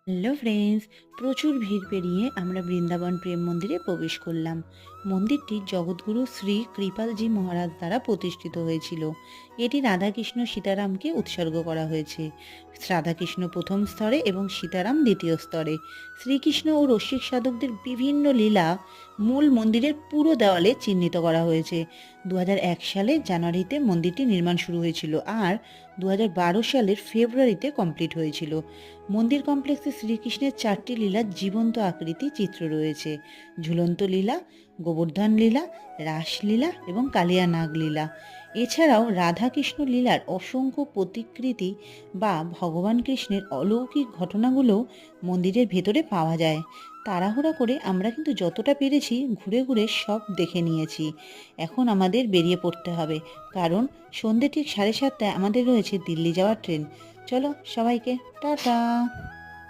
Hello friends, প্রচুর ভিড় পেরিয়ে আমরা বৃন্দাবন প্রেম মন্দিরে প্রবেশ করলাম। মন্দিরটি জগৎগুরু শ্রী কৃপালজি মহারাজ দ্বারা প্রতিষ্ঠিত হয়েছিল। এটি রাধাকৃষ্ণ সীতারামকে উৎসর্গ করা হয়েছে। রাধাকৃষ্ণ প্রথম স্তরে এবং সীতারাম দ্বিতীয় স্তরে। শ্রীকৃষ্ণ ও রসিক সাধকদের বিভিন্ন লীলা মূল মন্দিরের পুরো দেওয়ালে চিহ্নিত করা হয়েছে। 2001 সালে জানুয়ারিতে মন্দিরটি নির্মাণ শুরু হয়েছিল আর 2012 সালের ফেব্রুয়ারিতে কমপ্লিট হয়েছিল। মন্দির কমপ্লেক্সে শ্রীকৃষ্ণের 4টি লীলার জীবন্ত আকৃতি চিত্র রয়েছে: ঝুলন্ত লীলা, গোবর্ধন লীলা, রাসলীলা এবং কালিয়া নাগ লীলা। এছাড়াও রাধাকৃষ্ণ লীলার অসংখ্য প্রতিকৃতি বা ভগবান কৃষ্ণের অলৌকিক ঘটনাগুলোও মন্দিরের ভেতরে পাওয়া যায়। তাড়াহুড়া করে আমরা কিন্তু যতটা পেরেছি ঘুরে ঘুরে সব দেখে নিয়েছি। এখন আমাদের বেরিয়ে পড়তে হবে, কারণ সন্ধে ঠিক 7:30টায় আমাদের রয়েছে দিল্লি যাওয়ার ট্রেন। চলো সবাইকে টাটা।